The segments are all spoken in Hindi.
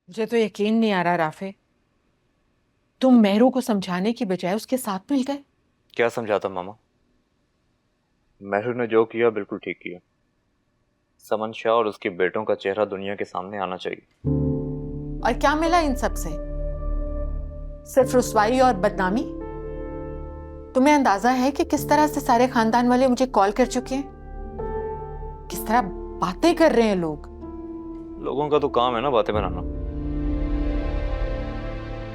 मुझे तो यकीन नहीं आ रहा राफे, तुम मेहरू को समझाने की बजाय उसके साथ मिल गए। क्या समझाता मामा? मेहरू ने जो किया बिल्कुल ठीक किया। समन शाह और उसके बेटों का चेहरा दुनिया के सामने आना चाहिए। और क्या मिला इन सब से? सिर्फ रुसवाई और बदनामी। तुम्हें अंदाजा है कि किस तरह से सारे खानदान वाले मुझे कॉल कर चुके हैं, किस तरह बातें कर रहे हैं लोग। लोगों का तो काम है ना बातें बनाना।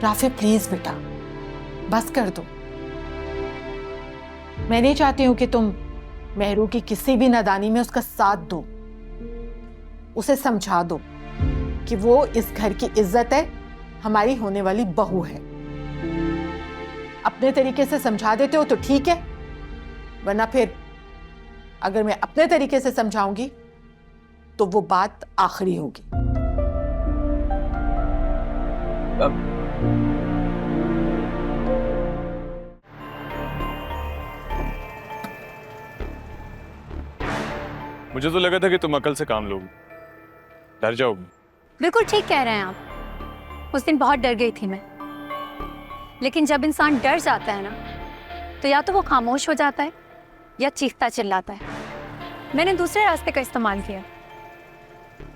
राफे प्लीज बेटा, बस कर दो। मैं नहीं चाहती हूं कि तुम मेहरू की किसी भी नादानी में उसका साथ दो। उसे समझा दो कि वो इस घर की इज्जत है, हमारी होने वाली बहू है। अपने तरीके से समझा देते हो तो ठीक है, वरना फिर अगर मैं अपने तरीके से समझाऊंगी तो वो बात आखिरी होगी। मुझे तो लगा था कि तुम अकल से काम लोगी, डर जाओगी। बिल्कुल ठीक कह रहे हैं आप। उस दिन बहुत डर गई थी मैं, लेकिन जब इंसान डर जाता है ना, तो या तो वो खामोश हो जाता है या चीखता चिल्लाता है। मैंने दूसरे रास्ते का इस्तेमाल किया,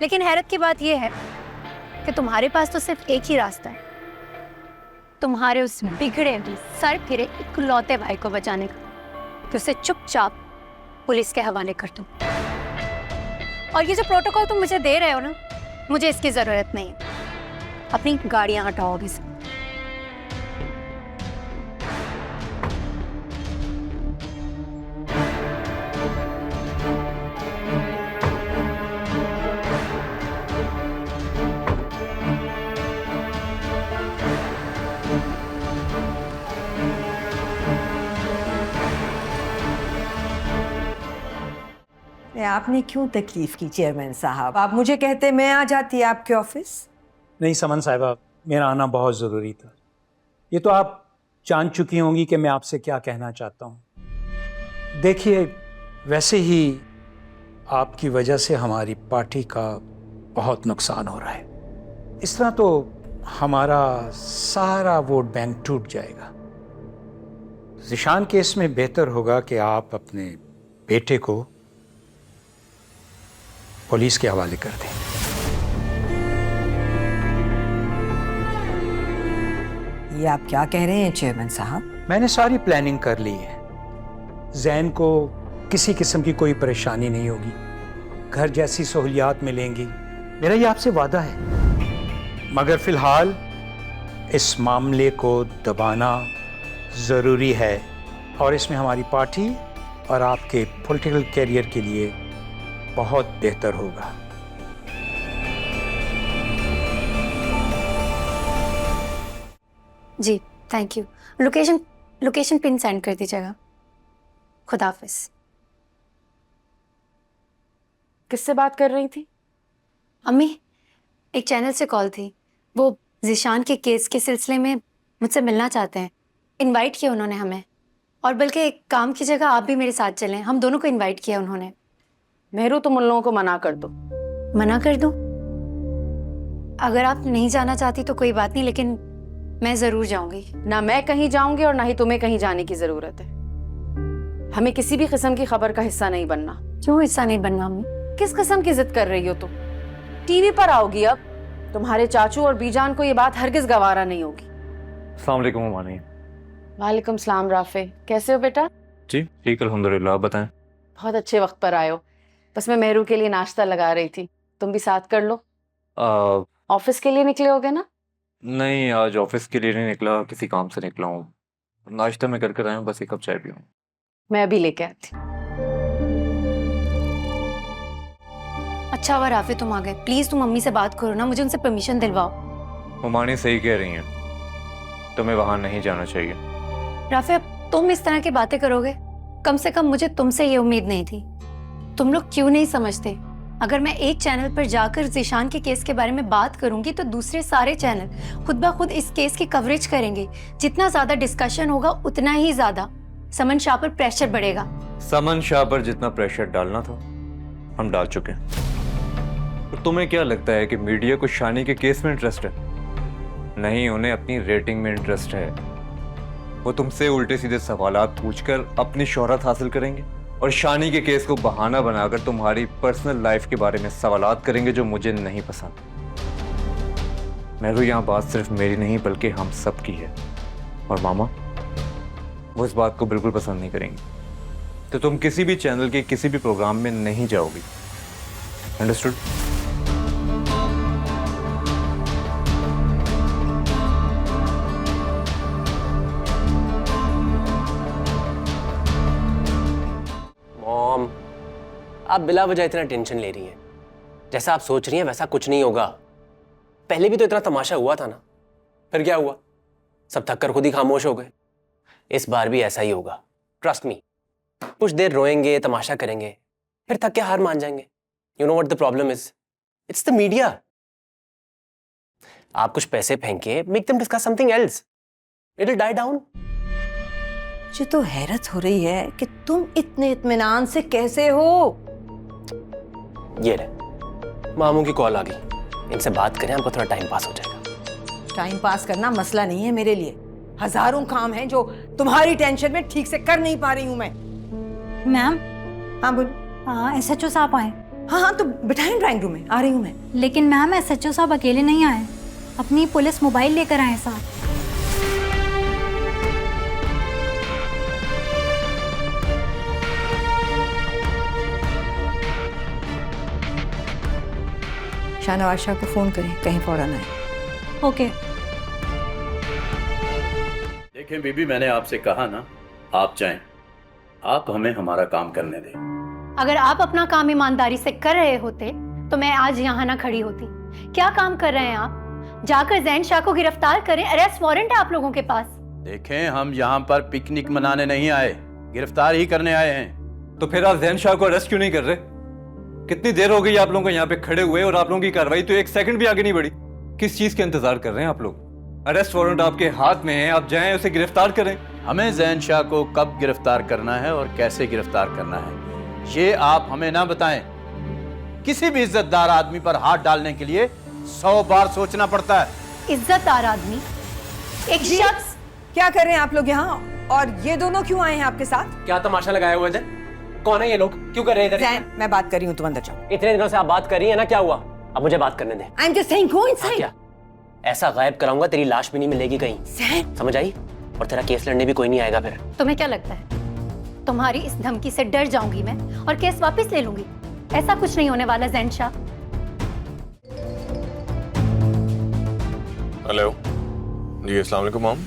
लेकिन हैरत की बात यह है कि तुम्हारे पास तो सिर्फ एक ही रास्ता है, तुम्हारे उस बिगड़े हुए सर फिरे इकलौते भाई को बचाने का, कि उसे चुपचाप पुलिस के हवाले कर दो। और ये जो प्रोटोकॉल तुम मुझे दे रहे हो ना, मुझे इसकी जरूरत नहीं है। अपनी गाड़ियां हटाओगे से। आपने क्यों तकलीफ की चेयरमैन साहब? आप मुझे कहते मैं आ जाती आपके ऑफिस। नहीं समन साहिबा, मेरा आना बहुत ज़रूरी था। ये तो आप जान चुकी होंगी कि मैं आपसे क्या कहना चाहता हूँ। देखिए, वैसे ही आपकी वजह से हमारी पार्टी का बहुत नुकसान हो रहा है। इस तरह तो हमारा सारा वोट बैंक टूट जाएगा। ज़िशान केस में बेहतर होगा कि आप अपने बेटे को पुलिस के हवाले कर दें। ये आप क्या कह रहे हैं चेयरमैन साहब? मैंने सारी प्लानिंग कर ली है। जैन को किसी किस्म की कोई परेशानी नहीं होगी, घर जैसी सहूलियात मिलेंगी, मेरा ये आपसे वादा है। मगर फिलहाल इस मामले को दबाना ज़रूरी है, और इसमें हमारी पार्टी और आपके पॉलिटिकल कैरियर के लिए बहुत बेहतर होगा। जी thank you. Location pin send कर दीजिएगा। खुदा हाफिज। किससे बात कर रही थी? अम्मी, एक चैनल से कॉल थी। वो ज़िशान के केस के सिलसिले में मुझसे मिलना चाहते हैं। इनवाइट किया उन्होंने हमें, और बल्कि एक काम की जगह आप भी मेरे साथ चलें। हम दोनों को इनवाइट किया उन्होंने। मेहरू, तुम उन लोगों को मना कर दो। मना कर दूं? अगर आप नहीं जाना चाहती तो कोई बात नहीं, लेकिन मैं जरूर जाऊंगी। ना मैं कहीं जाऊंगी और ना ही तुम्हें कहीं जाने की जरूरत है। हमें किसी भी किस्म की खबर का हिस्सा नहीं बनना। क्यों हिस्सा नहीं बनना अम्मी? किस किस्म की जिद कर रही हो तुम? टीवी पर आओगी अब। तुम्हारे चाचू और बीजान को ये बात हरगिज गवारा नहीं होगी। अस्सलाम वालेकुम मानी। वालेकुम सलाम राफे, कैसे हो बेटा? जी ठीक, अल्हम्दुलिल्लाह। आप बताएं। बहुत अच्छे वक्त पर आए हो। बस मैं मेहरू के लिए नाश्ता लगा रही थी, तुम भी साथ कर लो। ऑफिस के लिए निकले होगे ना? नहीं, आज ऑफिस के लिए नहीं निकला, किसी काम से निकला हूँ। नाश्ता मैं करके आया हूँ, बस एक कप चाय पीऊँ। मैं अभी लेके आती। अच्छा हुआ राफे तुम आ गए। प्लीज तुम मम्मी से बात करो ना, मुझे उनसे परमिशन दिलवाओ। हुमानी सही कह रही हैं, तुम्हें वहां नहीं जाना चाहिए। राफे, अब तुम इस तरह की बातें करोगे? कम से कम मुझे तुमसे ये उम्मीद नहीं थी। तुम लोग क्यों नहीं समझते, अगर मैं एक चैनल पर जाकर ज़िशान के केस के बारे में बात करूंगी तो दूसरे सारे चैनल खुद ब खुद इस केस की कवरेज करेंगे। जितना ज्यादा डिस्कशन होगा उतना ही ज्यादा समन शाह पर प्रेशर बढ़ेगा। समन शाह पर जितना प्रेशर डालना था हम डाल चुके हैं। तो तुम्हें क्या लगता है कि मीडिया को शानी के केस में इंटरेस्ट है? नहीं, उन्हें अपनी रेटिंग में इंटरेस्ट है। वो तुमसे उल्टे सीधे सवालात पूछकर अपनी शोहरत हासिल करेंगे और शानी के केस को बहाना बनाकर तुम्हारी पर्सनल लाइफ के बारे में सवालात करेंगे जो मुझे नहीं पसंद। मेरू, यहाँ बात सिर्फ मेरी नहीं बल्कि हम सब की है, और मामा वो इस बात को बिल्कुल पसंद नहीं करेंगे। तो तुम किसी भी चैनल के किसी भी प्रोग्राम में नहीं जाओगी। अंडरस्टूड? मॉम, आप बिला वजह इतना टेंशन ले रही हैं। जैसा आप सोच रही हैं वैसा कुछ नहीं होगा। पहले भी तो इतना तमाशा हुआ था ना, फिर क्या हुआ? सब थक कर खुद ही खामोश हो गए। इस बार भी ऐसा ही होगा, ट्रस्ट मी। कुछ देर रोएंगे, तमाशा करेंगे, फिर थक के हार मान जाएंगे। You know what the problem is? It's the media. आप कुछ पैसे फेंके, make them discuss something else, it will die down. मुझे तो हैरत हो रही है कि तुम इतने इत्मीनान से कैसे हो। ये रहे, मामू की कॉल आ गई। इनसे बात करें, हमको थोड़ा टाइम पास हो जाएगा। टाइम पास करना मसला नहीं है मेरे लिए। हजारों काम हैं जो तुम्हारी टेंशन में ठीक से कर नहीं पा रही हूं मैं। मैम, हाँ बोलो। हाँ, SHO साहब आए। हाँ हाँ, तो बिठाएं ड्राइंग रूम में, आ रही हूँ मैं। लेकिन मैम, SHO साहब अकेले नहीं आए, अपनी पुलिस मोबाइल लेकर आए साथ। शाहनवाज शाह को फोन करें, कहीं फौरन आए। ओके। देखें बीबी, मैंने आपसे कहा ना, आप जाएं। आप हमें हमारा काम करने दें। अगर आप अपना काम ईमानदारी से कर रहे होते तो मैं आज यहाँ ना खड़ी होती। क्या काम कर रहे हैं आप? जाकर जैन शाह को गिरफ्तार करें, अरेस्ट वारंट है आप लोगों के पास। देखें, हम यहाँ पर पिकनिक मनाने नहीं आए, गिरफ्तार ही करने आए हैं। तो फिर आप जैन शाह को अरेस्ट क्यों नहीं कर रहे? कितनी देर हो गई आप लोगों को यहाँ पे खड़े हुए और आप लोगों की कार्रवाई तो एक सेकंड भी आगे नहीं बढ़ी। किस चीज का इंतजार कर रहे हैं आप लोग? अरेस्ट वारंट आपके हाथ में है, आप जाएं उसे गिरफ्तार करें। हमें जैन शाह को कब गिरफ्तार करना है और कैसे गिरफ्तार करना है, ये आप हमें ना बताएं। किसी भी इज्जतदार आदमी पर हाथ डालने के लिए 100 बार सोचना पड़ता है। इज्जतदार आदमी? एक शख्स। क्या कर रहे हैं आप लोग यहाँ? और ये दोनों क्यों आए हैं आपके साथ? क्या तमाशा लगाया हुआ है? कौन है ये लोग? क्यों कर रहे हैं इधर? जैन, मैं बात कर रही हूँ, तुम अंदर जाओ। इतने दिनों से आप बात कर रही है ना, क्या हुआ? अब मुझे बात करने दें। I am just saying, go inside. क्या ऐसा गायब कराऊंगा तेरी लाश भी नहीं मिलेगी कहीं। जैन, समझ आई? और तेरा केस लड़ने भी कोई नहीं आएगा फिर। तुम्हें क्या लगता है तुम्हारी इस धमकी से डर जाऊंगी मैं और केस वापस ले लूंगी? ऐसा कुछ नहीं होने वाला जैन शाह। हेलो जी, अस्सलाम वालेकुम मॉम।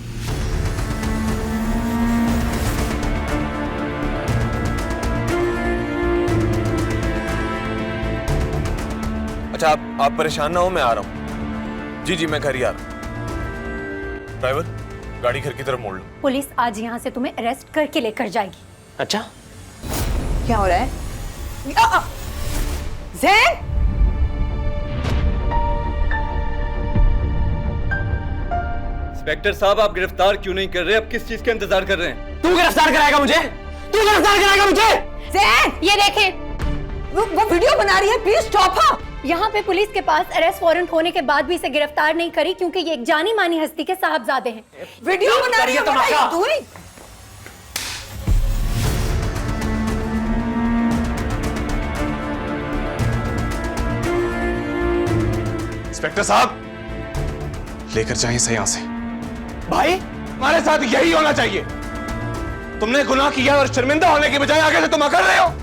अच्छा, आप परेशान ना हो, मैं आ रहा हूँ। जी जी, मैं घर ही आ रहा हूँ। ड्राइवर, गाड़ी घर की तरफ मोड़ लो। पुलिस आज यहाँ से तुम्हें अरेस्ट करके लेकर जाएगी। अच्छा, क्या हो रहा है? जैन, इंस्पेक्टर साहब, आप गिरफ्तार क्यों नहीं कर रहे? अब किस चीज का इंतजार कर रहे हैं? तू गिरफ्तार कराएगा मुझे? तू गिरफ्तार कराएगा मुझे? जैन, ये देखें, वो वीडियो बना रही है, प्लीज स्टॉप हर। यहाँ पे पुलिस के पास अरेस्ट वारंट होने के बाद भी इसे गिरफ्तार नहीं करी क्योंकि ये एक जानी मानी हस्ती के साहबजादे हैं। वीडियो बना रही है, तमाशा। इंस्पेक्टर साहब, लेकर जाइए इसे यहाँ से। भाई, हमारे साथ यही होना चाहिए। तुमने गुनाह किया और शर्मिंदा होने के बजाय आगे से तुम अकड़ रहे हो।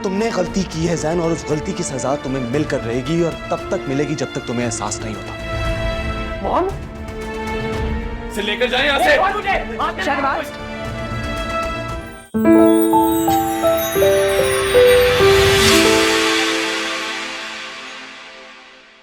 तुमने गलती की है जैन, और उस गलती की सजा तुम्हें मिलकर रहेगी, और तब तक मिलेगी जब तक तुम्हें एहसास नहीं होता। मोहन, इसे लेकर जाइए यहाँ से। शाहनवाज,